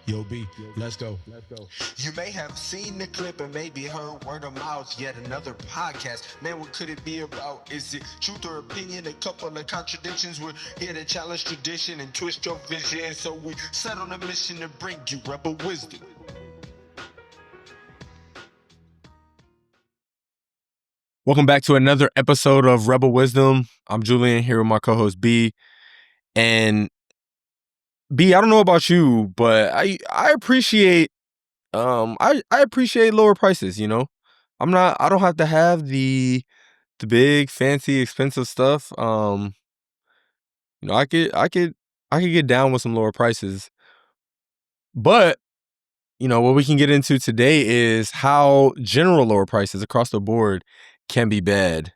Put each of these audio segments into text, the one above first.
Yo, B, let's go. You may have seen the clip and maybe heard word of mouth, yet another podcast. Man, what could it be about? Is it truth or opinion? A couple of contradictions. We're here to challenge tradition and twist your vision. So we set on a mission to bring you rebel wisdom. Welcome back to another episode of Rebel Wisdom. I'm Julian here with my co-host B. And B, I don't know about you, but I appreciate I appreciate lower prices, you know. I don't have to have the big, fancy, expensive stuff. I could get down with some lower prices. But what we can get into today is how general lower prices across the board can be bad.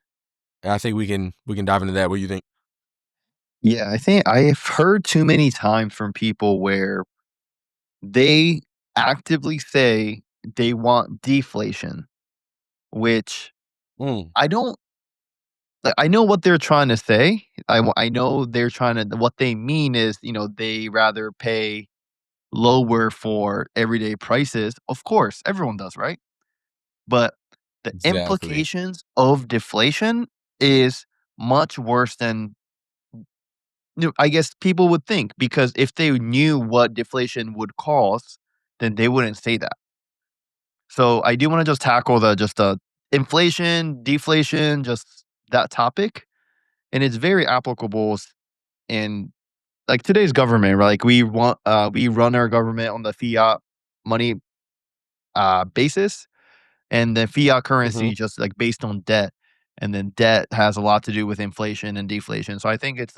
And I think we can dive into that. What do you think? Yeah, I think I've heard too many times from people where they actively say they want deflation, which I don't like. I know what they're trying to say. I know they're trying to, what they mean is, they rather pay lower for everyday prices. Of course, everyone does, right? But the Exactly. implications of deflation is much worse than I guess people would think, because if they knew what deflation would cause, then they wouldn't say that. So I do want to just tackle the inflation, deflation, just that topic, and it's very applicable in like today's government, right? Like we run our government on the fiat money basis, and the fiat currency just like based on debt, and then debt has a lot to do with inflation and deflation. So I think it's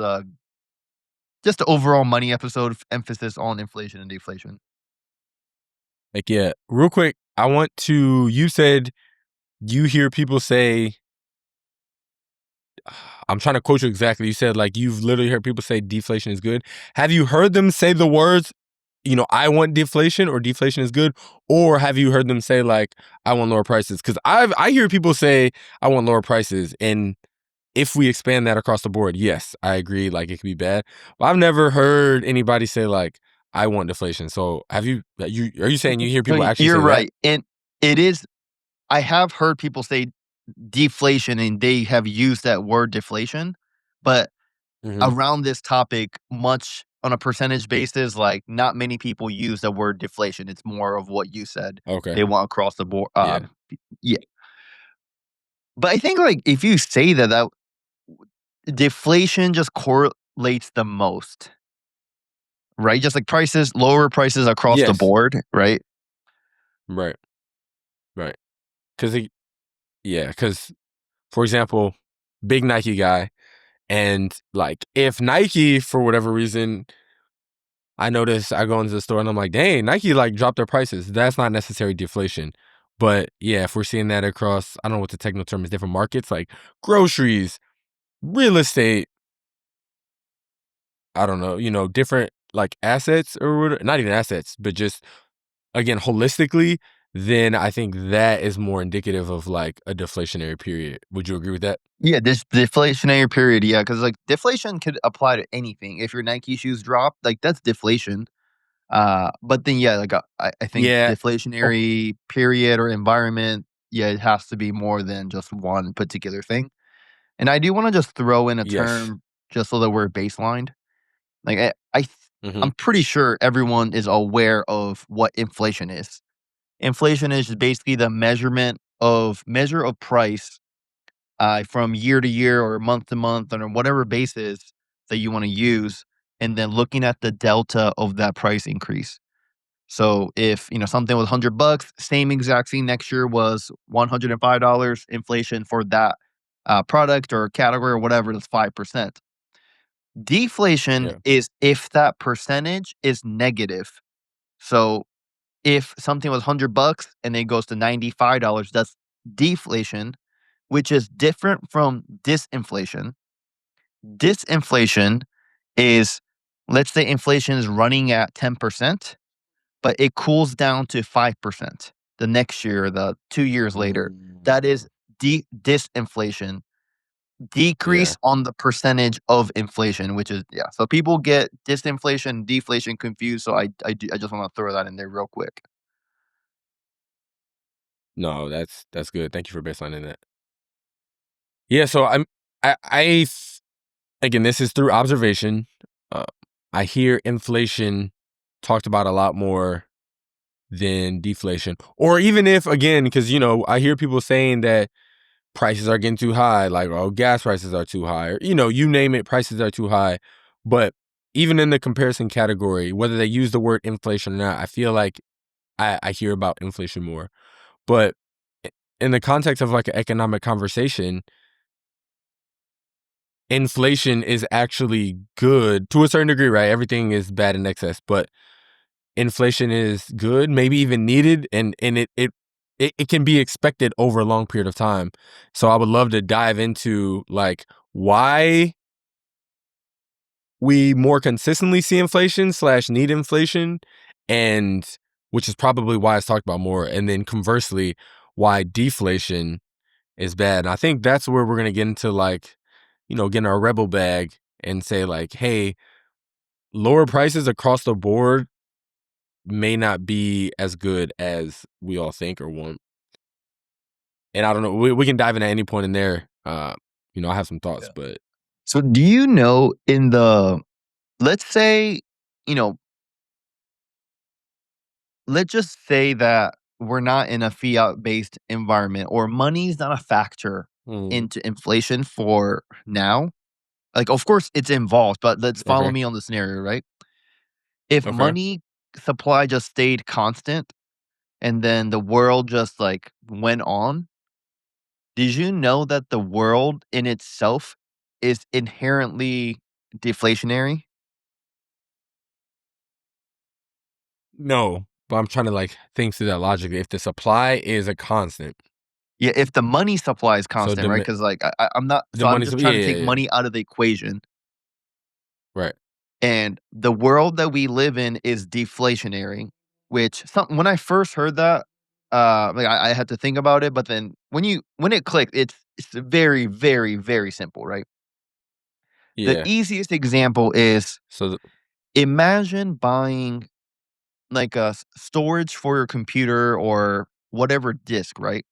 just the overall money episode, emphasis on inflation and deflation. Like, yeah, real quick, you said you hear people say, I'm trying to quote you exactly. You said, like, you've literally heard people say deflation is good. Have you heard them say the words, I want deflation or deflation is good? Or have you heard them say, like, I want lower prices? Because I hear people say, I want lower prices. And if we expand that across the board, yes, I agree. Like, it could be bad. But I've never heard anybody say, like, I want deflation. So are you saying you hear So people actually you're say that? right. And it is, I have heard people say deflation and they have used that word deflation, but Mm-hmm. around this topic, much on a percentage basis, like not many people use the word deflation. It's more of what you said. Okay. They want across the board. Yeah. Yeah. But I think like if you say that deflation just correlates the most, right? Just like lower prices across the Yes. board, right? Right. Right. Because, for example, big Nike guy, and like if Nike, for whatever reason, I notice I go into the store and I'm like, dang, Nike like dropped their prices. That's not necessary deflation. But yeah, if we're seeing that across, I don't know what the technical term is, different markets, like groceries, real estate, I don't know, different like assets or whatever, not even assets, but just again, holistically, then I think that is more indicative of like a deflationary period. Would you agree with that? Yeah, this deflationary period, yeah, because like deflation could apply to anything. If your Nike shoes drop, like that's deflation. But then yeah, like I think Yeah. Oh, deflationary period or environment, yeah, it has to be more than just one particular thing. And I do want to just throw in a yes. term just so that we're baselined. Like Mm-hmm. I'm pretty sure everyone is aware of what inflation is. Inflation is just basically the measure of price from year to year or month to month on whatever basis that you want to use, and then looking at the delta of that price increase. So if something was $100, same exact thing next year was $105. Inflation for that product or category or whatever, that's 5%. Deflation Yeah. is if that percentage is negative. So if something was $100 and it goes to $95, that's deflation, which is different from disinflation. Disinflation is, let's say inflation is running at 10%, but it cools down to 5% the next year, the 2 years later. Mm. That is disinflation. decrease on the percentage of inflation, which is So people get disinflation, deflation confused. So I just want to throw that in there real quick. No, that's good. Thank you for baselining that. Yeah, so again, this is through observation. I hear inflation talked about a lot more than deflation, or even if, again, because I hear people saying that prices are getting too high, like, oh, gas prices are too high, or you name it, prices are too high. But even in the comparison category, whether they use the word inflation or not, I feel like I hear about inflation more. But in the context of like an economic conversation, inflation is actually good to a certain degree, right? Everything is bad in excess, but inflation is good, maybe even needed, and it can be expected over a long period of time. So I would love to dive into like why we more consistently see inflation / need inflation, and which is probably why it's talked about more, and then conversely why deflation is bad. And I think that's where we're gonna get into like, getting our rebel bag and say like, hey, lower prices across the board may not be as good as we all think or want. And I don't know, we can dive in at any point in there. I have some thoughts, but So do you know let's say, you know, let's just say that we're not in a fiat based environment or money's not a factor into inflation for now. Like, of course, it's involved, but let's follow okay. me on the scenario, right? If Okay. money supply just stayed constant and then the world just like went on, did you know that the world in itself is inherently deflationary? No, but I'm trying to like think through that logically. If the supply is a constant, Yeah, if the money supply is so constant, right? Because like I'm not, the so I'm money, just yeah, trying to yeah, take yeah, money out of the equation. right, And the world that we live in is deflationary, which when I first heard that, like I had to think about it, but then when it clicked, it's very, very, very simple, right? The yeah. easiest example is So imagine buying like a storage for your computer or whatever disk, right?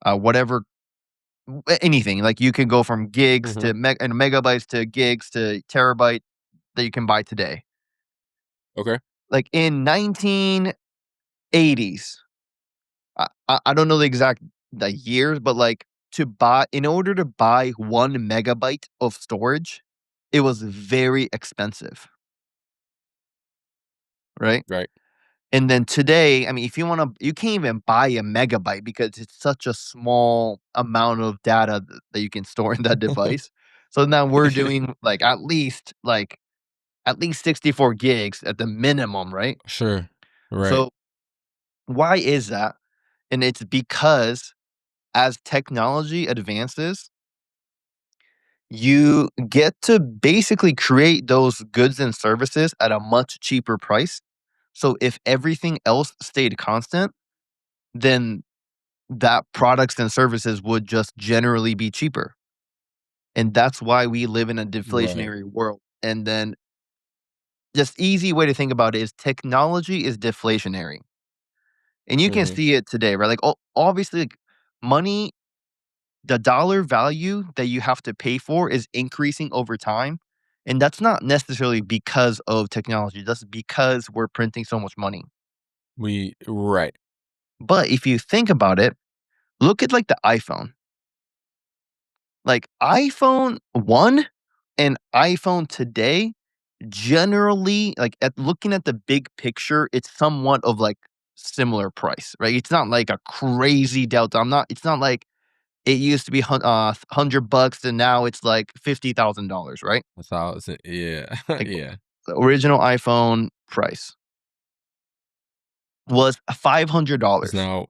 Whatever anything. Like you can go from gigs to and megabytes to gigs to terabyte that you can buy today. okay, Like in 1980s, I don't know the years, but like in order to buy 1 megabyte of storage, it was very expensive, right? right. And then today, I mean, if you can't even buy a megabyte because it's such a small amount of data that you can store in that device. So now we're doing like at least 64 gigs at the minimum, right? Sure, right. So why is that? And it's because as technology advances, you get to basically create those goods and services at a much cheaper price. So if everything else stayed constant, then that products and services would just generally be cheaper. And that's why we live in a Right. deflationary world. And then just easy way to think about it is technology is deflationary. And you can hmm see it today, right? Like obviously like money, the dollar value that you have to pay for is increasing over time. And that's not necessarily because of technology. That's because we're printing so much money. Right. But if you think about it, look at like the iPhone. Like iPhone 1 and iPhone today, generally, like at looking at the big picture, it's somewhat of like similar price, right? It's not like a crazy delta. It's not like it used to be $100 and now it's like $50,000, right? That's how it's, yeah, Like yeah. the original iPhone price was It's $500. now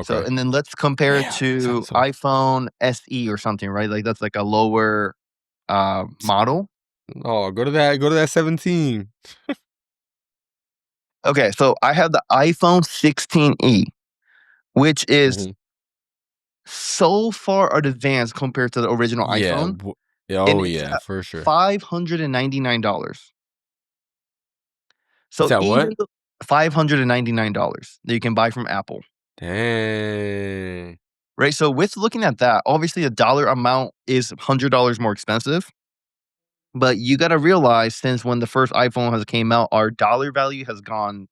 So, okay. and then let's compare it Damn, to iPhone SE or something, right? Like that's like a lower model. Oh, go to that 17. Okay, so I have the iPhone 16e, which is hmm so far advanced compared to the original Yeah. iPhone, and Oh, it's yeah, at for sure. $599. It's So at even what? though $599 that you can buy from Apple, Dang. right? So with looking at that, obviously the dollar amount is $100 more expensive, but you got to realize since when the first iPhone has came out, our dollar value has gone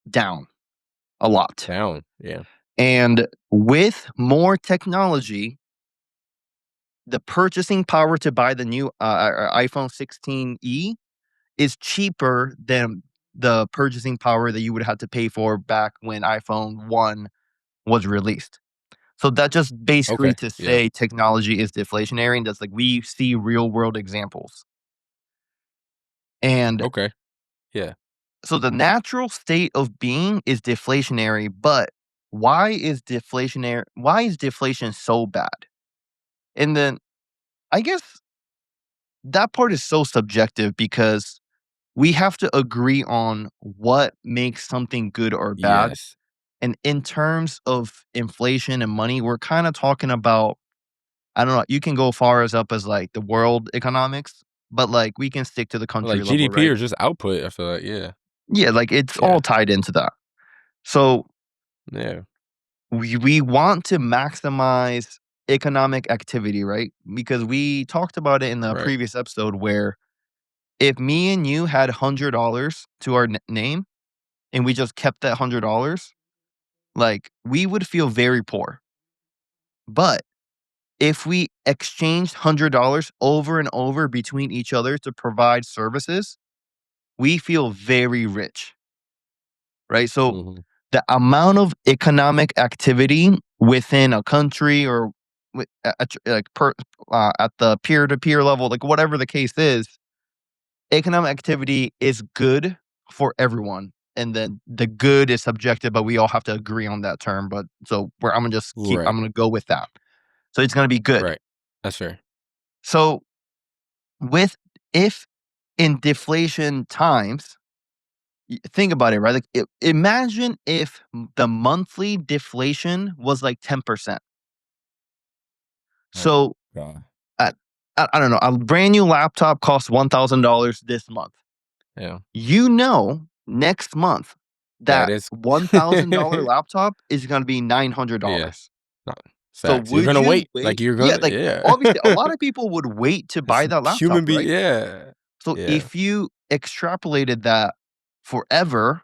down a lot. Down. Yeah. And with more technology, the purchasing power to buy the new iPhone 16e is cheaper than the purchasing power that you would have to pay for back when iPhone 1 was released. So that just basically Okay. to Yeah. say technology is deflationary, and that's like we see real world examples. And Okay. Yeah. so the natural state of being is deflationary, but why is deflation so bad? And then I guess that part is so subjective because we have to agree on what makes something good or bad. Yes. And in terms of inflation and money, we're kind of talking about, I don't know, you can go far as up as like the world economics, but like we can stick to the Like country level, GDP right? or just output, I feel like. Yeah. Yeah, like it's Yeah. all tied into that. So Yeah. we want to maximize economic activity, right? Because we talked about it in the Right. previous episode where if me and you had $100 to our name and we just kept that $100, like we would feel very poor. But if we exchanged $100 over and over between each other to provide services, we feel very rich, right? So Hmm. the amount of economic activity within a country or at the peer-to-peer level, like whatever the case is, economic activity is good for everyone. And then the good is subjective, but we all have to agree on that term. But so where Right. I'm gonna go with that. So it's gonna be good. Right. That's fair. So with if in deflation times, think about it, right? Like imagine if the monthly deflation was like 10%. Oh, So God. at, I don't know, a brand new laptop costs $1,000 this month. Yeah. You know, next month That that is. $1,000 laptop is going to be Yeah. $900. No, So facts. You're would gonna you wait. Like wait? you're Yeah, gonna. like Yeah. obviously a lot of people would wait to It's buy that laptop, human right? Yeah. So Yeah. if you extrapolated that forever,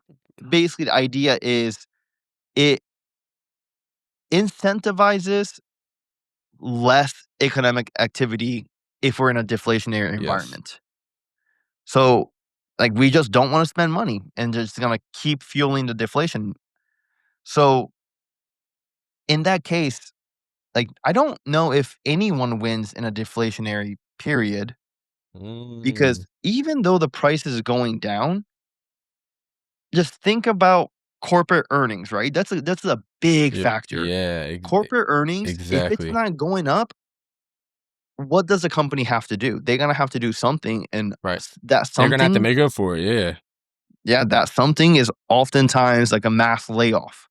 basically the idea is it incentivizes less economic activity if we're in a deflationary Yes. environment. So like we just don't want to spend money and just gonna keep fueling the deflation. So in that case, like I don't know if anyone wins in a deflationary period because Mm. even though the price is going down, just think about corporate earnings, right? That's a big Yeah. factor. Yeah. Corporate earnings, if it's Exactly. not going up, what does the company have to do? They're gonna have to do something, and Right. that They're gonna have to something, make up for it. Yeah. yeah, that something is oftentimes like a mass layoff,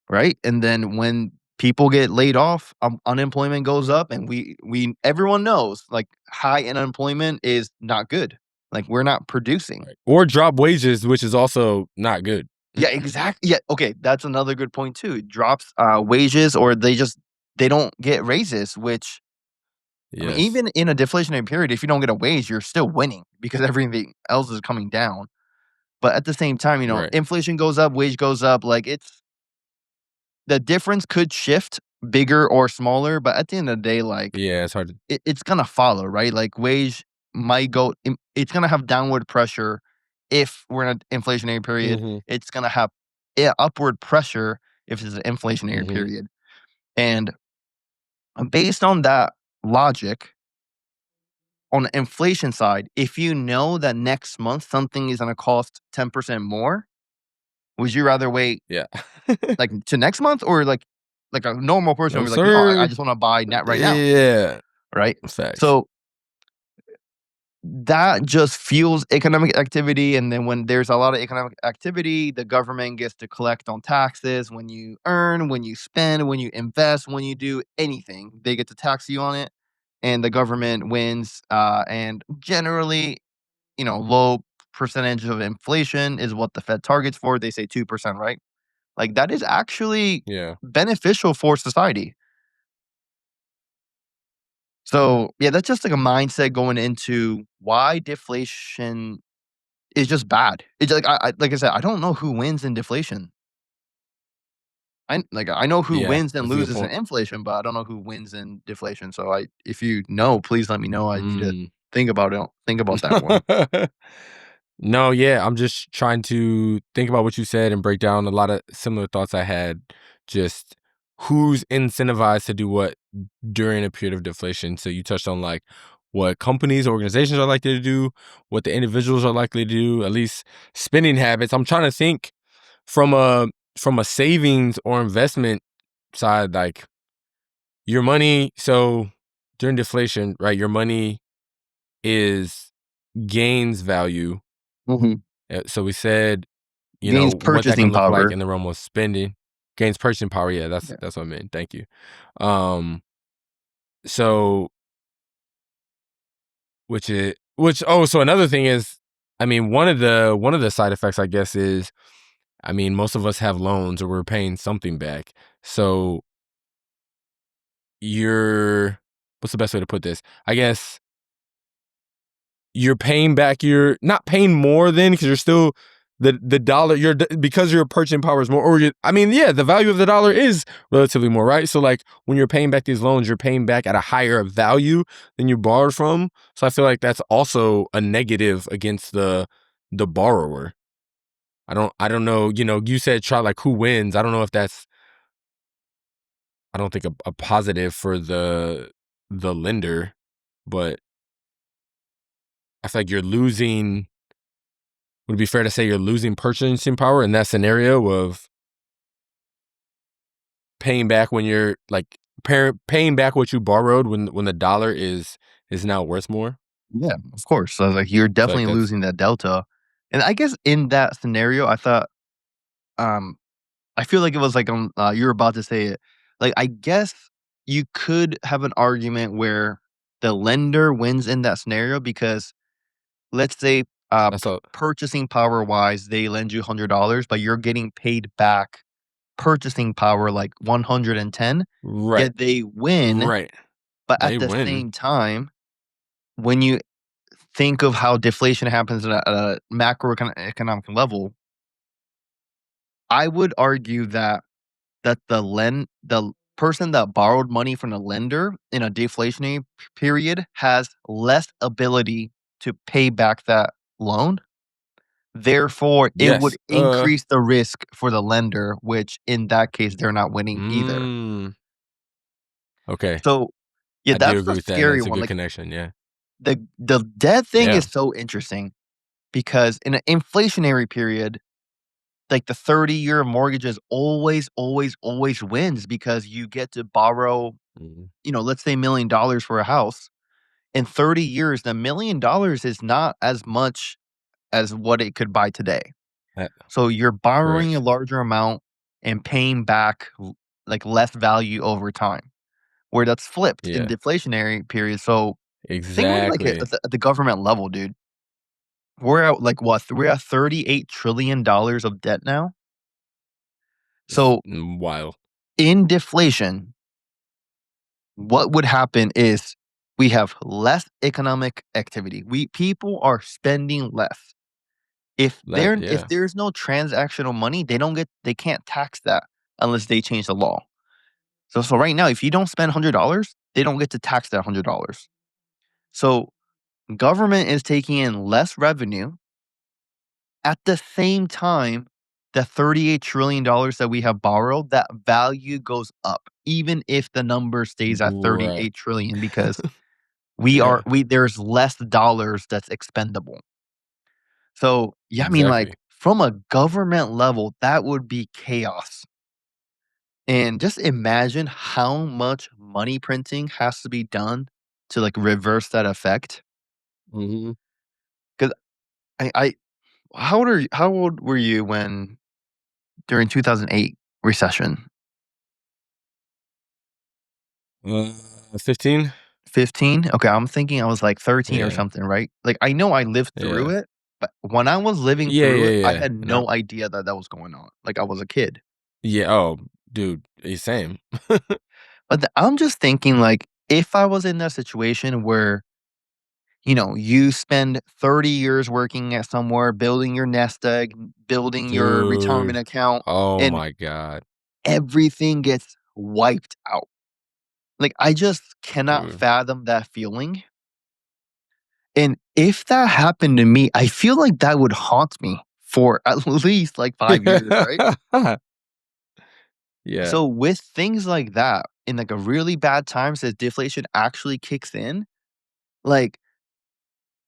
right? And then when people get laid off, unemployment goes up, and we everyone knows like high unemployment is not good. Like we're not producing. Right. Or drop wages, which is also not good. Yeah, exactly. Yeah, okay, that's another good point too. It drops wages, or they don't get raises, which I mean, Yes. even in a deflationary period, if you don't get a wage, you're still winning because everything else is coming down. But at the same time, Right. inflation goes up, wage goes up. Like the difference could shift bigger or smaller, but at the end of the day, like Yeah. It's hard to. it's gonna follow, right? Like wage might go, it's gonna have downward pressure if we're in an inflationary period. Hmm. It's gonna have upward pressure if it's an inflationary Hmm. period. And based on that logic, on the inflation side, if you know that next month something is gonna cost 10% more, would you rather wait Yeah. like to next month, or like a normal person No, would be like, no, I sir. just want to buy net right now, Yeah. right? Facts. So that just fuels economic activity, and then when there's a lot of economic activity, the government gets to collect on taxes. When you earn, when you spend, when you invest, when you do anything, they get to tax you on it, and the government wins. And generally, low percentage of inflation is what the Fed targets for. They say 2%, right? Like, that is actually Yeah. beneficial for society. So, yeah, that's just like a mindset going into why deflation is just bad. It's like like I said, I don't know who wins in deflation. I know who Yeah. wins and That's a good loses in point. inflation, but I don't know who wins in deflation. So if you know, please let me know. I need to Mm. think about it. Think about that one. No, yeah, I'm just trying to think about what you said and break down a lot of similar thoughts I had. Just who's incentivized to do what during a period of deflation. So you touched on like what companies, organizations are likely to do, what the individuals are likely to do, at least spending habits. I'm trying to think from a savings or investment side, like your money. So during deflation, right, your money is gains value. Mhm. So we said, Gains what that can purchasing look like power. in the realm of spending. Gains purchasing power. Yeah, Yeah. that's what I meant. Thank you. Um, so so another thing is, I mean, one of the side effects, I guess, is, I mean, most of us have loans or we're paying something back. So what's the best way to put this? I guess you're paying back, you're not paying more than, because you're still the dollar, because your purchasing power is more, I mean, yeah, the value of the dollar is relatively more, right? So like when you're paying back these loans, you're paying back at a higher value than you borrowed from. So I feel like that's also a negative against the borrower. I don't know, you said try like who wins. I don't know if that's, I don't think a positive for the lender, but I feel like would it be fair to say you're losing purchasing power in that scenario of paying back when you're like paying back what you borrowed when the dollar is now worth more? Yeah, of course. So like you're I feel like definitely that's losing that delta. And I guess in that scenario, I thought um I feel like it was like you were about to say it. Like I guess you could have an argument where the lender wins in that scenario because let's say that's a purchasing power wise they lend you $100 but you're getting paid back purchasing power like 110, right, yet they win. right. But at They the win. same time, when you think of how deflation happens at a macroeconomic level, I would argue that the person that borrowed money from the lender in a deflationary period has less ability to pay back that loan. Therefore, it would Yes. increase the risk for the lender, which in that case they're not winning either. Mm, okay. So, yeah, I do that's agree the with that. scary That's a one. good Like connection. Yeah. the debt thing Yeah. is so interesting because in an inflationary period, like the 30-year mortgages always wins because you get to borrow, Mhm. let's say $1 million for a house. In 30 years, the $1 million is not as much as what it could buy today. Uh, So you're borrowing a Correct. larger amount and paying back like less value over time, where that's flipped in Yeah. deflationary periods. So think about it like Exactly. at the government level, dude. We're at like what? We're at $38 trillion of debt now. It's So wild. in deflation, what would happen is we have less economic activity. People are spending less. If Yeah. there's no transactional money, they can't tax that unless they change the law. So right now, if you don't spend $100, they don't get to tax that $100. So government is taking in less revenue at the same time. The $38 trillion that we have borrowed, that value goes up, even if the number stays at Right. 38 trillion, because Yeah. there's less dollars that's expendable. So yeah, I mean, like Exactly. from a government level, that would be chaos. And just imagine how much money printing has to be done to like reverse that effect. Mm-hmm. Because I how old were you when during 2008 recession? 15. 15? Okay, I'm thinking I was like 13 or Yeah. something, right? Like, I know I lived through Yeah. it, but when I was living Yeah. through Yeah. it, I Yeah. had No. no idea that that was going on. Like, I was a kid. Yeah. Oh, dude. Same. But I'm just thinking, like, if I was in that situation where, you spend 30 years working at somewhere, building your nest egg, building your retirement Dude. account, Oh and my God. everything gets wiped out. Like, I just cannot Dude. fathom that feeling. And if that happened to me, I feel like that would haunt me for at least like 5 years, right? Yeah. So with things like that, in like a really bad times as deflation actually kicks in, like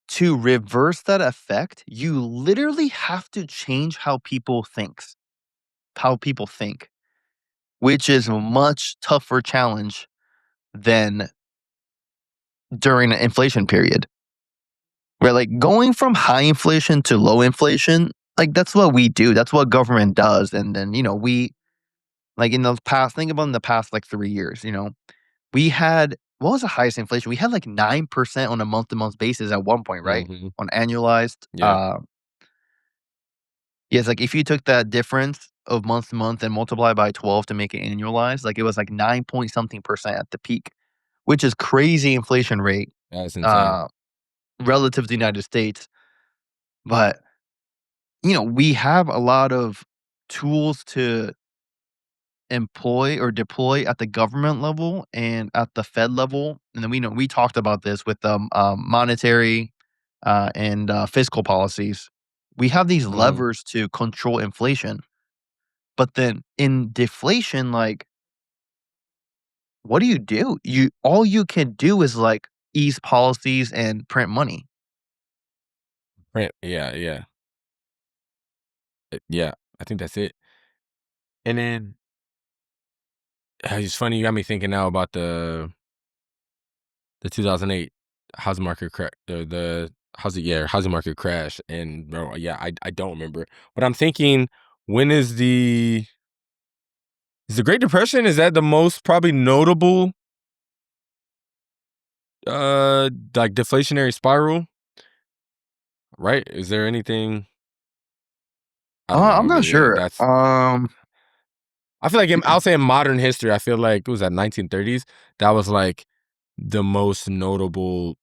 to reverse that effect, you literally have to change how people think, which is a much tougher challenge than during an inflation period. Where like going from high inflation to low inflation, like that's what we do. That's what government does. And then, we like in the past, think about in the past like 3 years, we had what was the highest inflation? We had like 9% on a month to month basis at one point, right? Mm-hmm. On annualized. Yeah. Yes, like if you took that difference of month to month and multiply by 12 to make it annualized, like it was like 9 point something percent at the peak, which is crazy inflation rate That's insane. uh relative to the United States. But we have a lot of tools to employ or deploy at the government level and at the Fed level. And then we talked about this with monetary and fiscal policies. We have these Mm-hmm. levers to control inflation. But then in deflation, like, what do? You all you can do is like ease policies and print money. Right. Yeah. Yeah. Yeah. I think that's it. And then it's funny. You got me thinking now about the 2008 housing market crash, the housing market crash, and bro, yeah, I don't remember, but I'm thinking, when is the Great Depression? Is that the most probably notable like deflationary spiral? Right? Is there anything? I don't know. I I'm not mean, yeah, sure. that's. I feel like I'll say in modern history, I feel like it was at 1930s. That was like the most notable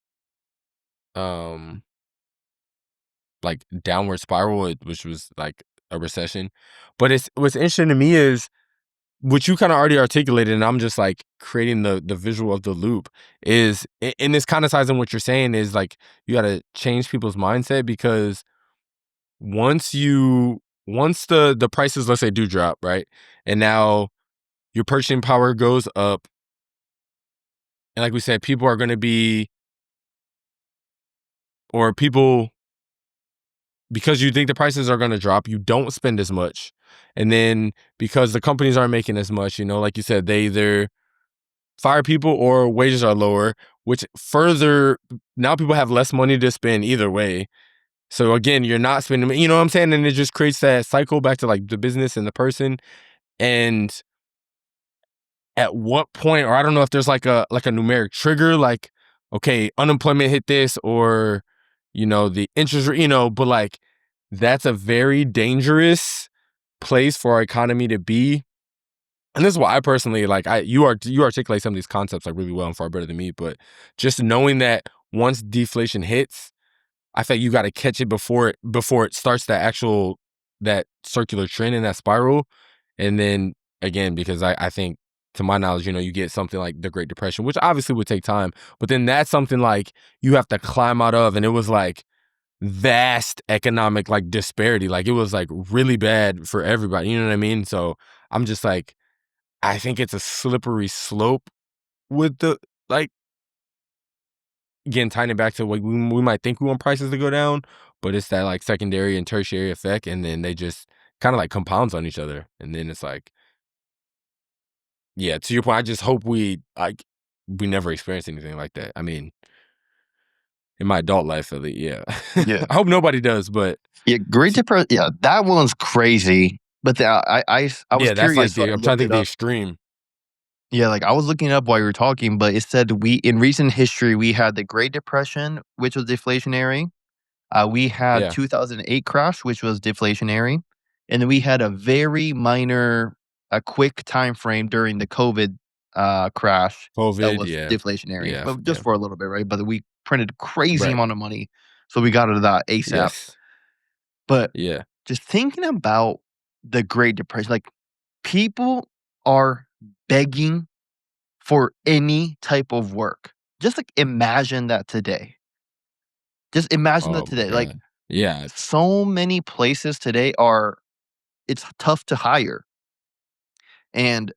um like downward spiral, which was like a recession. But what's interesting to me is what you kind of already articulated, and I'm just like creating the visual of the loop. Is and this kind of ties in what you're saying, is like you got to change people's mindset, because once the prices, let's say, do drop, right, and now your purchasing power goes up, and like we said, people are going to be, or people, because you think the prices are going to drop, you don't spend as much. And then because the companies aren't making as much, like you said, they either fire people or wages are lower, which further, now people have less money to spend either way. So again, you're not spending, you know what I'm saying? And it just creates that cycle back to like the business and the person. And at what point, or I don't know if there's like a numeric trigger, like, okay, unemployment hit this, or the interest rate, but like that's a very dangerous place for our economy to be. And this is why I personally like, you articulate some of these concepts like really well and far better than me, but just knowing that once deflation hits, I think you got to catch it before it starts that circular trend and that spiral. And then again, because I think, to my knowledge, you get something like the Great Depression, which obviously would take time, but then that's something like you have to climb out of. And it was like vast economic like disparity. Like it was like really bad for everybody. You know what I mean? So I'm just like, I think it's a slippery slope with the, like, again, tying it back to what we might think we want prices to go down, but it's that like secondary and tertiary effect. And then they just kind of like compounds on each other. And then it's like, yeah, to your point, I just hope we never experience anything like that. I mean, in my adult life, at least. Yeah. Yeah. I hope nobody does, but Yeah, Great Depression. Yeah, that one's crazy. But I was yeah, that's curious, like so I I'm trying looked to think it the up. extreme. Yeah, like I was looking it up while you were talking, but it said in recent history we had the Great Depression, which was deflationary. We had Yeah. 2008 crash, which was deflationary, and then we had a very minor, a quick time frame during the COVID crash that COVID. was Yeah. deflationary, Yeah. but Yeah. just for a little bit, right? But we printed crazy Right. amount of money, so we got out of that ASAP. Yes. But Yeah. just thinking about the Great Depression, like people are begging for any type of work. Just like imagine that today. Just imagine that Oh my today. Like God. Yeah. so many places today it's tough to hire. And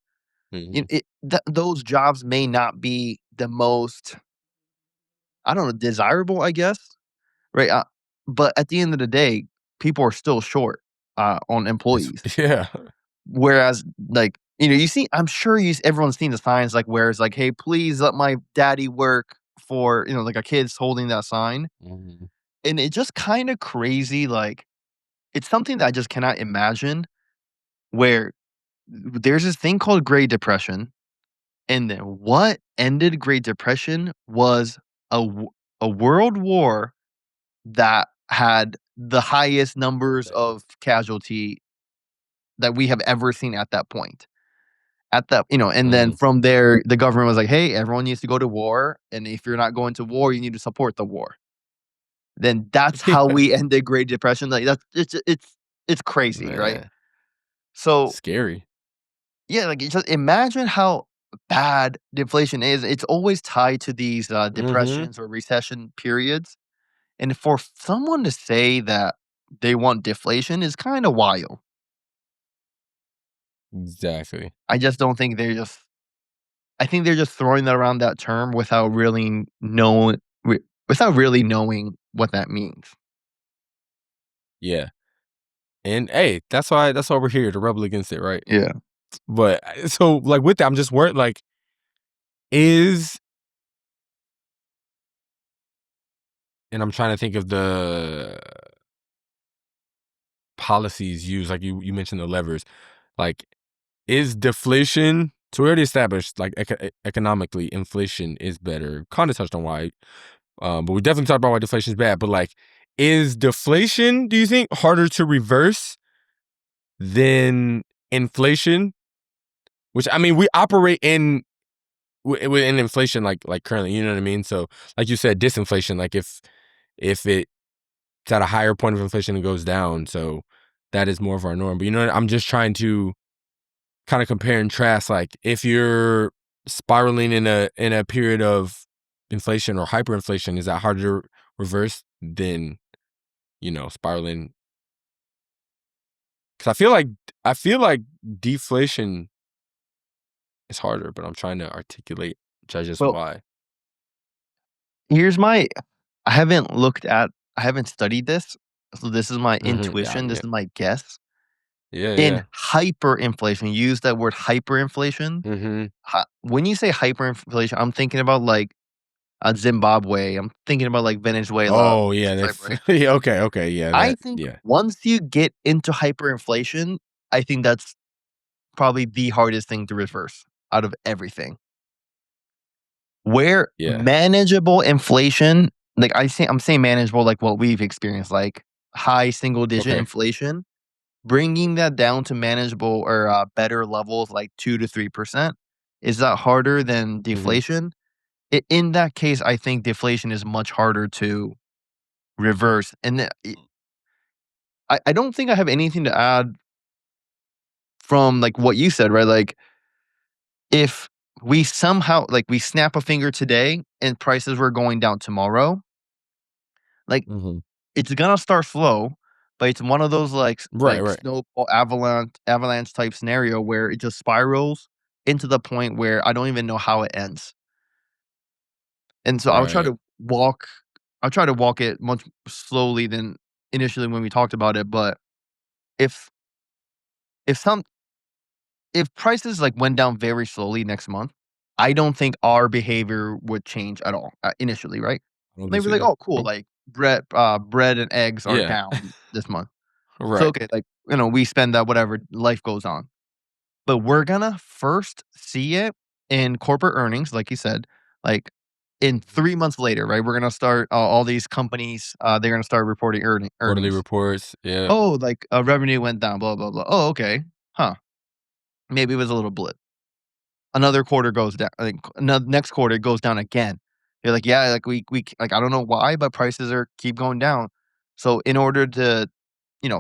Mhm. those jobs may not be the most, I don't know, desirable, I guess. Right. But at the end of the day, people are still short on employees. Yeah. Whereas, like, you see, I'm sure everyone's seen the signs, like, where it's like, "Hey, please let my daddy work," for, like a kid's holding that sign. Mhm. And it's just kinda crazy, like, it's something that I just cannot imagine where there's this thing called Great Depression, and then what ended Great Depression was a world war that had the highest numbers of casualty that we have ever seen at that point. At that, and then Mhm. from there, the government was like, "Hey, everyone needs to go to war, and if you're not going to war, you need to support the war." Then that's how Yeah. we ended Great Depression. Like that's it's crazy, right? Man. So Scary. yeah, like just imagine how bad deflation is. It's always tied to these Mhm. depressions or recession periods, and for someone to say that they want deflation is kind of wild. Exactly. I just don't think they're just I think they're just throwing that around that term without really knowing what that means. Yeah. And hey, that's why we're here to rebel against it, right? Yeah. But so like with that, I'm just worried like is and I'm trying to think of the policies used, like you mentioned the levers. Like, is deflation so we already established like economically inflation is better. Kind of touched on why, but we definitely talked about why deflation is bad. But like, is deflation, do you think, harder to reverse than inflation? Which I mean, we operate within inflation like currently, you know what I mean? So like you said, disinflation, like if it's at a higher point of inflation, it goes down. So that is more of our norm. But you know what? I'm just trying to kind of compare and contrast. Like if you're spiraling in a period of inflation or hyperinflation, is that harder to reverse than spiraling? Because I feel like deflation is harder, but I'm trying to articulate just Well, why. here's my I haven't looked at I haven't studied this, so this is my Yeah, intuition, this yeah, is my guess. yeah, In yeah. hyperinflation, use that word hyperinflation. Mm-hmm. When you say hyperinflation, I'm thinking about like Zimbabwe. I'm thinking about like Venezuela Oh yeah, type, that's right? yeah, okay, yeah, I that think yeah, once you get into hyperinflation, I think that's probably the hardest thing to reverse out of everything. Where yeah. manageable inflation, like I'm saying manageable, like what we've experienced, like high single digit Okay. inflation, bringing that down to manageable or better levels, like 2 to 3%. Is that harder than Mm-hmm. deflation? In that case, I think deflation is much harder to reverse. And I don't think I have anything to add from like what you said, right? Like if we somehow like we snap a finger today and prices were going down tomorrow, like Mm-hmm. it's gonna start slow, but it's one of those Right, like right. snowball avalanche type scenario where it just spirals into the point where I don't even know how it ends. And so Right. I'll try to walk it much slowly than initially when we talked about it. But if if some if prices like went down very slowly next month, I don't think our behavior would change at all initially, right? don't They were like, disagree. "Oh, cool, like, bread and eggs are Yeah. down this month." So, Right. okay, like, we spend that whatever, life goes on. But we're gonna first see it in corporate earnings, like you said, like, in 3 months later, right? We're gonna start all these companies, they're gonna start reporting Quarterly earnings. reports. Yeah. "Oh, like, revenue went down, blah, blah, blah. Oh, okay. Huh. Maybe it was a little blip." Another quarter goes down, like, next quarter it goes down again. You're like, "Yeah, like, like, I don't know why, but prices are keep going down." So, in order to,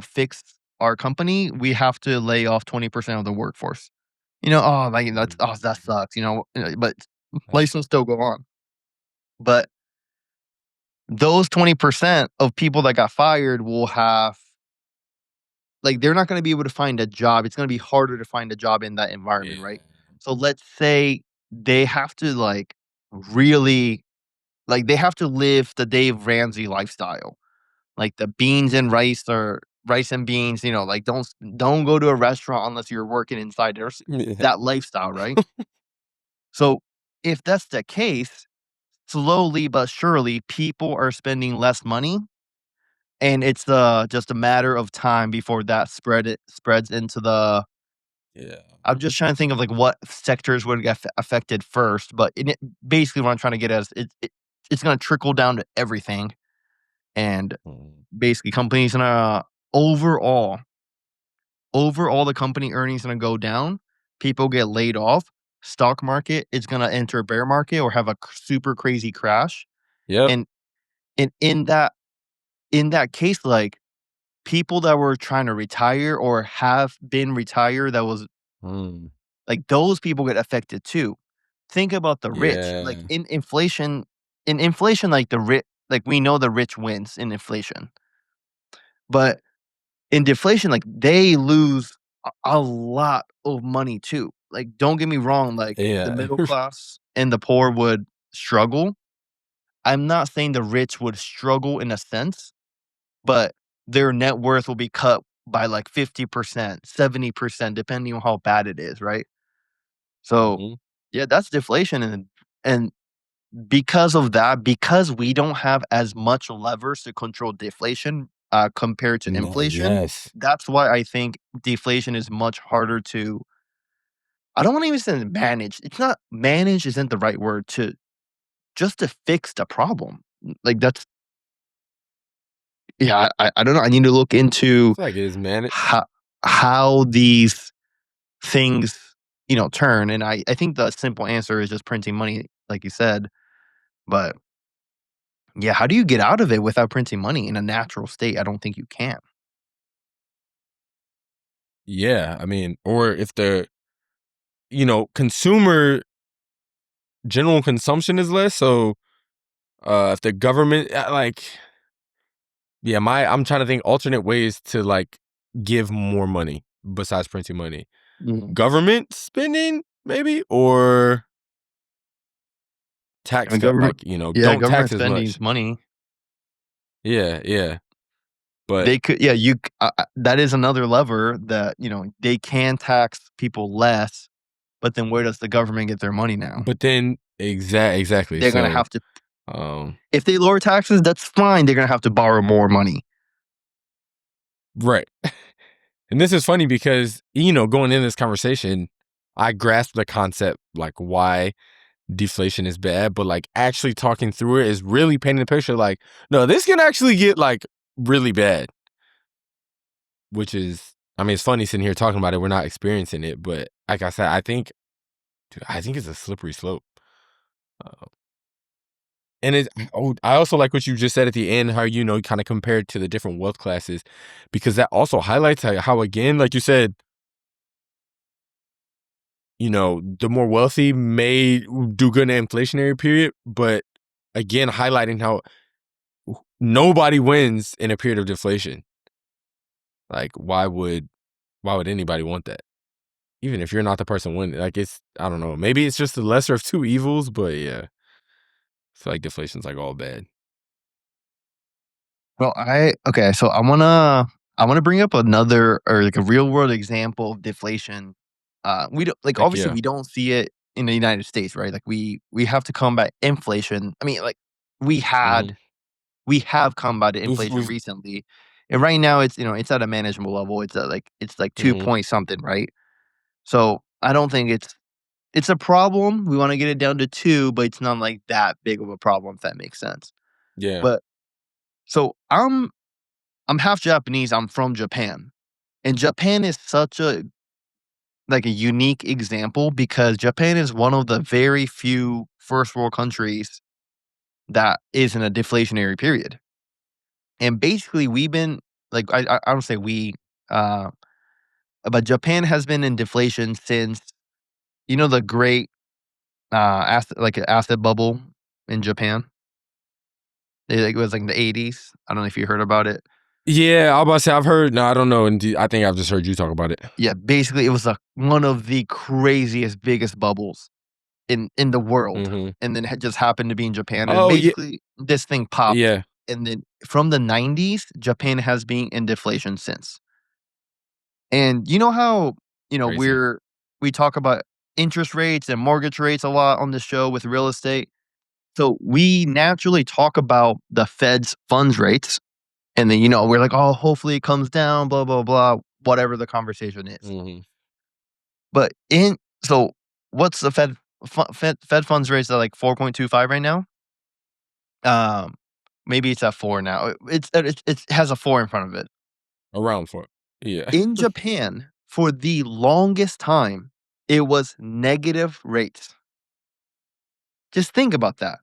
fix our company, we have to lay off 20% of the workforce. "Oh, like, that sucks," but life will still go on. But those 20% of people that got fired will have like, they're not gonna be able to find a job. It's gonna be harder to find a job in that environment, Yeah. right? So let's say they have to, like, really like, they have to live the Dave Ramsey lifestyle. Like, the beans and rice or rice and beans, like, don't go to a restaurant unless you're working inside there. Yeah. That lifestyle, right? So, if that's the case, slowly but surely, people are spending less money, and it's, just a matter of time before that spreads into the Yeah. I'm just trying to think of, like, what sectors would get affected first, but basically what I'm trying to get at is it's gonna trickle down to everything, and Mm. basically companies gonna overall overall the company earnings gonna go down, people get laid off, stock market is gonna enter a bear market or have a super crazy crash, Yep. and in that case, like, people that were trying to retire or have been retired that was Mm. like, those people get affected too. Think about the rich, like, Yeah. in inflation, like, we know the rich wins in inflation, but in deflation, like, they lose a lot of money too. Like, don't get me wrong, like, the Yeah. middle class and the poor would struggle. I'm not saying the rich would struggle in a sense, but their net worth will be cut by, like, 50%, 70%, depending on how bad it is, right? So, Mhm. yeah, that's deflation, and because of that, because we don't have as much levers to control deflation, compared to No, inflation, yes. that's why I think deflation is much harder to I don't wanna even say manage. It's not manage isn't the right word just to fix the problem. Like, that's yeah, I don't know. I need to look I into feel like it is managed. how these things, turn, and I think the simple answer is just printing money, like you said, but yeah, how do you get out of it without printing money in a natural state? I don't think you can. Yeah. I mean, or if the, consumer general consumption is less, so if the government like yeah, I'm trying to think alternate ways to like give more money besides printing money. Mhm. Government spending, maybe, or I tax mean, cut, government like, yeah, don't government tax as spending is much. money. Yeah, yeah. But They could yeah, that is another lever that, they can tax people less, but then where does the government get their money now? then exactly. They're gonna So have to um if they lower taxes, that's fine, they're gonna have to borrow more money. right. And this is funny because, going into this conversation, I grasped the concept like why deflation is bad, but like actually talking through it is really painting the picture like, no, this can actually get like really bad. Which is, I mean, it's funny sitting here talking about it. We're not experiencing it, but like I said, I think it's a slippery slope. Uh, and I also like what you just said at the end, how kind of compared to the different wealth classes, because that also highlights how again, like you said, the more wealthy may do good in an inflationary period, but again, highlighting how nobody wins in a period of deflation. Like, why would anybody want that? Even if you're not the person winning, like I don't know. Maybe it's just the lesser of two evils, but yeah, I feel like deflation's like all bad. Well, okay, so I wanna bring up another or like a real world example of deflation. We don't like Heck obviously yeah. we don't see it in the United States, right? Like we have to combat inflation. I mean, like we Mhm. have combated inflation We've recently, and right now it's at a manageable level. It's like 2 Mhm. point something, right? So I don't think it's a problem. We want to get it down to 2, but it's not like that big of a problem, if that makes sense. Yeah. But so I'm half Japanese. I'm from Japan, and Japan is such a like a unique example because Japan is one of the very few first world countries that is in a deflationary period. And basically, we've been like I don't say we, uh, but Japan has been in deflation since the great asset bubble in Japan. It was like in the 80s. I don't know if you heard about it. Yeah, I was about to say I've heard. No, I don't know. Indeed, I think I've just heard you talk about it. Yeah, basically, it was one of the craziest, biggest bubbles in the world, Mhm. and then it just happened to be in Japan, and Oh, yeah. basically this thing popped, Yeah. and then from the 90s, Japan has been in deflation since. And you know how, Crazy. we talk about interest rates and mortgage rates a lot on the show with real estate. So we naturally talk about the Fed's funds rates, and then we're like, "Oh, hopefully it comes down, blah blah blah," whatever the conversation is. Mhm. But so what's the Fed funds rates at like 4.25 right now? Um, Maybe it's at 4 now. It has a 4 in front of it. Around for it. Yeah. In Japan, for the longest time, it was negative rates. Just think about that.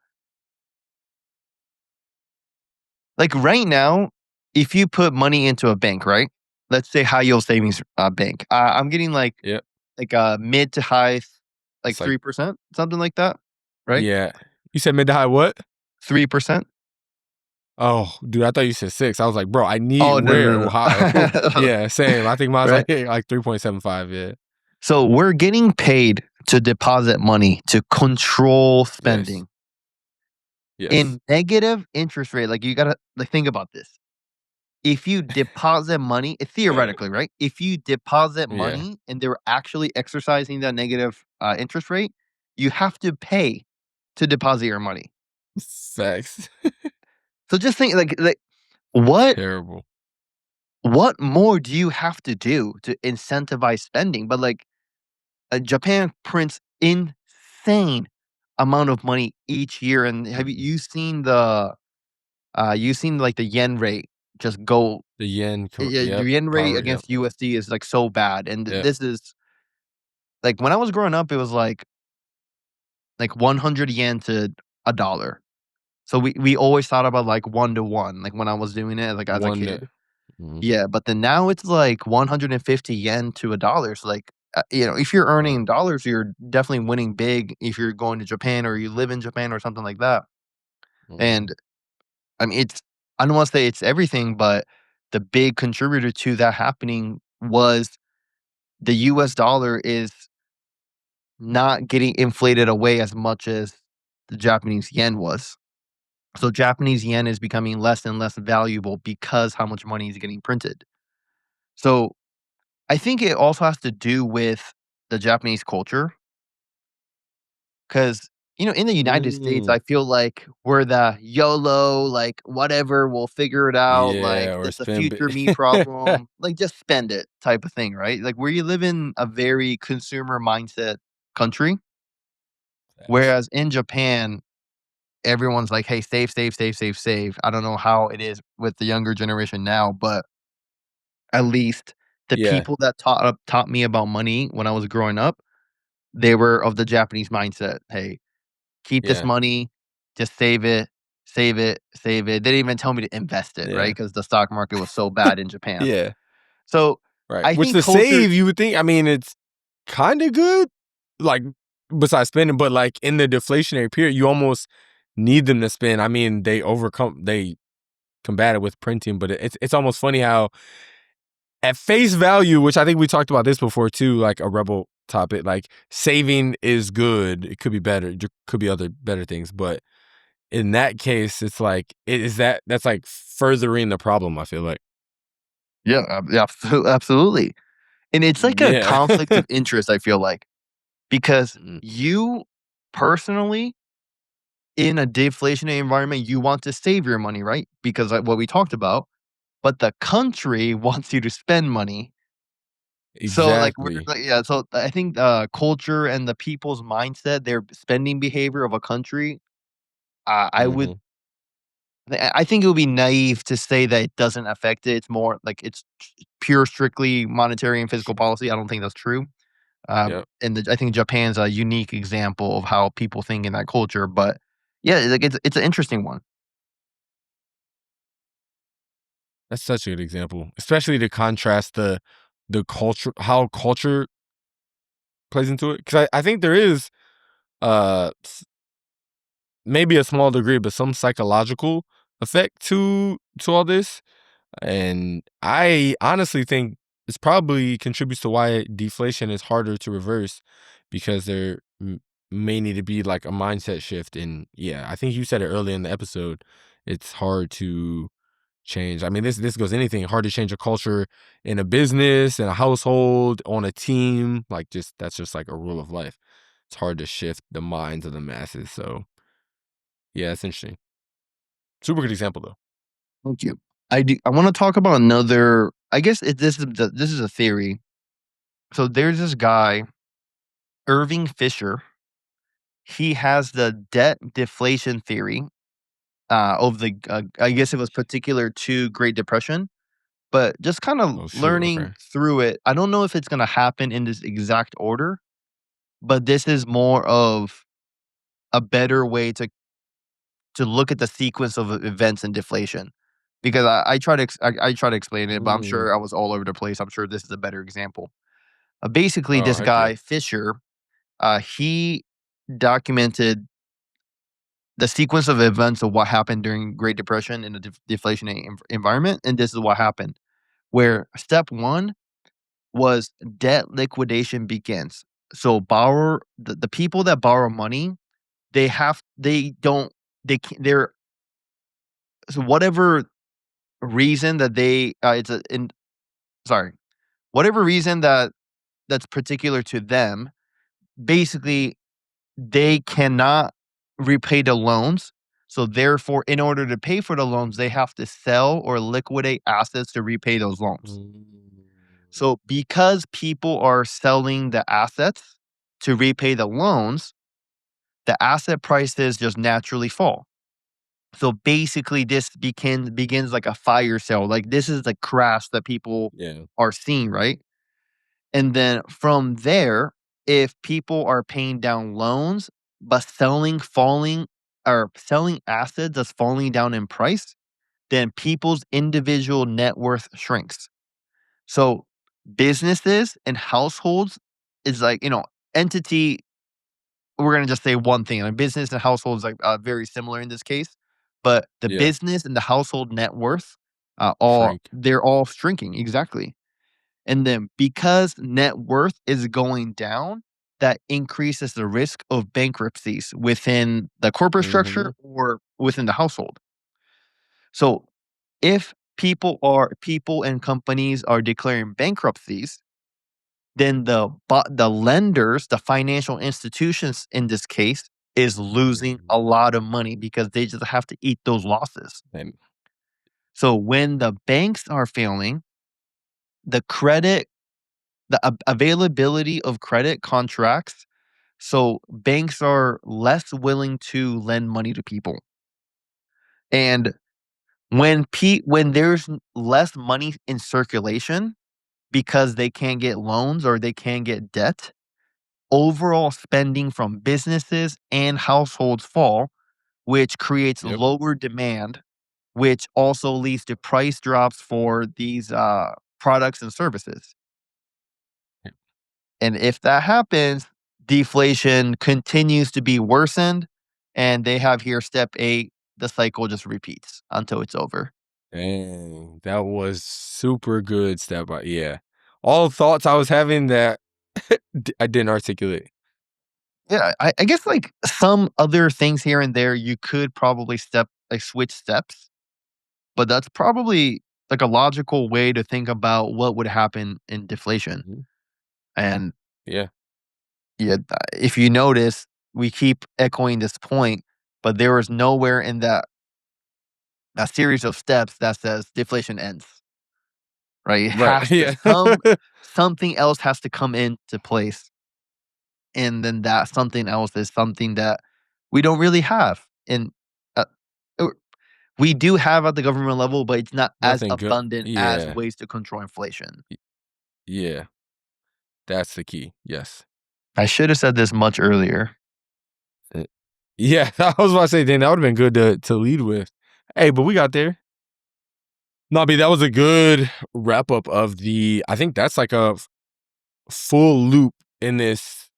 Like right now, if you put money into a bank, right? Let's say high yield savings bank. I'm getting Yep. like a mid to high, like It's like 3%, something like that, right? yeah. You said mid to high what? 3%. Oh, dude, I thought you said 6. I was like, "Bro, I need Oh no where no or no how?" no. Yeah, same. I think mine's Right. like 3.75, yeah. So we're getting paid to deposit money to control Yes. spending. Yes. In negative interest rate, like you gotta like think about this. If you deposit money, theoretically, right? If you deposit Yeah. money and they're actually exercising that negative interest rate, you have to pay to deposit your money. Facts. So just think like what Terrible. what more do you have to do to incentivize spending? But like Japan prints insane amount of money each year, and have Mhm. you seen like the yen rate just go? The yen, Yeah, the yep. yen rate Power, yep. against USD is like so bad, and Yep. this is like when I was growing up, it was like 100 yen to a dollar. So we always thought about like 1 to 1, like when I was doing it like as a 1 kid. mhm. Yeah, but then now it's like 150 yen to a dollar. So like if you're Yeah. earning dollars, you're definitely winning big if you're going to Japan or you live in Japan or something like that. Mhm. And I mean, I don't want to say it's everything, but the big contributor to that happening was the US dollar is not getting inflated away as much as the Japanese yen was. So Japanese yen is becoming less and less valuable because how much money is getting printed. So I think it also has to do with the Japanese culture because in the United States, Mm. I feel like we're the YOLO, like whatever, we'll figure it out. Like Yeah, or it's a spend future big. me problem. Like just spend it type of thing, right? Like where you live in a very consumer mindset country. Facts. Whereas in Japan, everyone's like, "Hey, save, save, save, save, save." I don't know how it is with the younger generation now, but at least the Yeah, people that taught me about money when I was growing up, they were of the Japanese mindset. Hey, keep this yeah, money, just save it, save it, save it. They didn't even tell me to invest it, right? yeah, Because the stock market was so bad in Japan. yeah. So Right. I Which think the culture. save, you would think, I mean, it's kinda good, like, besides spending, but, like, in the deflationary period, you almost need them to spend. I mean, they combat it with printing, but it's almost funny how at face value, which I think we talked about this before too, like a rebel topic, like saving is good. It could be better. There could be other better things, but in that case, it's like that's like furthering the problem. I feel like. Yeah, yeah, absolutely. And it's like a Yeah. conflict of interest, I feel like, because Mm, you personally, in a deflationary environment, you want to save your money, right? Because like what we talked about, but the country wants you to spend money. So like Exactly. yeah, so I think culture and the people's mindset, their spending behavior of a country, I would Mhm. I think it would be naive to say that it doesn't affect it. It's more like it's pure, strictly monetary and physical policy. I don't think that's true. Yep. And I think Japan's a unique example of how people think in that culture. But yeah, like it's an interesting one. That's such a good example, especially to contrast the culture, how culture plays into it. Because I think there is maybe a small degree, but some psychological effect to all this. And I honestly think this probably contributes to why deflation is harder to reverse because there may need to be like a mindset shift. And yeah, I think you said it earlier in the episode. It's hard to change. I mean, this goes anything hard to change a culture in a business, in a household, on a team. Like just that's just like a rule of life. It's hard to shift the minds of the masses. So yeah, it's interesting. Super good example though. Thank you. I want to talk about another. I guess this is a theory. So there's this guy, Irving Fisher. He has the debt deflation theory of the. I guess it was particular to Great Depression, but just kind of Oh shoot. learning Okay. through it. I don't know if it's going to happen in this exact order, but this is more of a better way to look at the sequence of events in deflation. Because I try to explain it, but I'm Mm. sure I was all over the place. I'm sure this is a better example. Basically, Oh this heck yeah. guy Fisher, he documented the sequence of events of what happened during Great Depression in a deflationary environment, and this is what happened. Where step one was debt liquidation begins. So the people that borrow money, they don't they can they're so whatever reason that they it's a in sorry whatever reason that's particular to them, basically they cannot repay the loans. So therefore, in order to pay for the loans, they have to sell or liquidate assets to repay those loans. Mm. So because people are selling the assets to repay the loans, the asset prices just naturally fall. So basically this begins like a fire sale. Like this is the crash that people Yeah. are seeing, right? And then from there, if people are paying down loans, but selling assets that's falling down in price, then people's individual net worth shrinks. So businesses and households is like, entity, we're gonna just say one thing. Like business and households like very similar in this case. But the Yeah. business and the household net worth all Shrink. they're all shrinking. Exactly. And then because net worth is going down, that increases the risk of bankruptcies within the corporate Mhm. structure or within the household. So if people and companies are declaring bankruptcies, then the lenders, the financial institutions in this case, is losing Mhm. a lot of money because they just have to eat those losses. And So when the banks are failing, the credit availability of credit contracts. So banks are less willing to lend money to people. And when there's less money in circulation because they can't get loans or they can't get debt, overall spending from businesses and households fall, which creates yep. lower demand, which also leads to price drops for these products and services. And if that happens, deflation continues to be worsened. And they have here step eight, the cycle just repeats until it's over. Dang, that was super good step by yeah. All thoughts I was having that I didn't articulate. Yeah, I guess like some other things here and there, you could probably switch steps, but that's probably like a logical way to think about what would happen in deflation. Mhm. And Yeah. yeah, if you notice, we keep echoing this point. but there is nowhere in that series of steps that says deflation ends. Right? It Right. has Yeah. to something else has to come into place. And then that something else is something that we don't really have. And uh, or we do have at the government level, but it's not as Nothing good. abundant as Yeah. ways to control inflation. Yeah. That's the key. Yes. I should have said this much earlier. Yeah. I was about to say, Dan, that would have been good to lead with. Hey, but we got there. Nobby, that was a good wrap up of I think that's like a full loop in this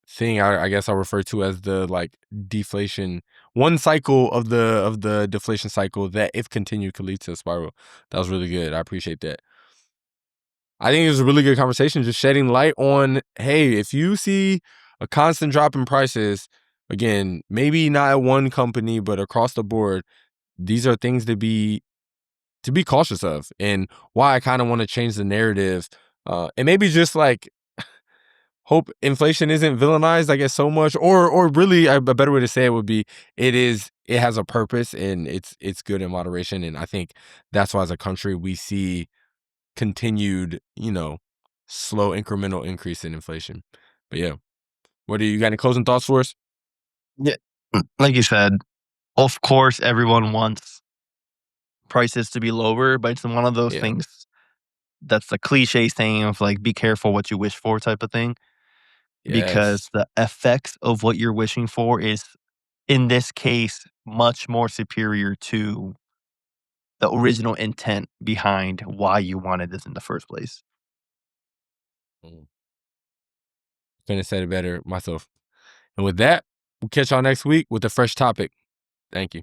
thing. I guess I'll refer to as the like deflation, one cycle of the deflation cycle that, if continued, could lead to a spiral. That was really good. I appreciate that. I think it was a really good conversation, just shedding light on, hey, if you see a constant drop in prices, again, maybe not at one company, but across the board, these are things to be cautious of, and why I kind of want to change the narrative, and maybe just like hope inflation isn't villainized, I guess, so much, or really a better way to say it would be it has a purpose, and it's good in moderation. And I think that's why as a country we see continued, slow incremental increase in inflation. But yeah, what do you got, any closing thoughts for us? Yeah. Like you said, of course everyone wants prices to be lower, but it's one of those Yeah. things that's the cliche saying of like be careful what you wish for type of thing. Because Yes. the effects of what you're wishing for is, in this case, much more superior to the original intent behind why you wanted this in the first place. Couldn't have said it better myself. And with that, we'll catch y'all next week with a fresh topic. Thank you.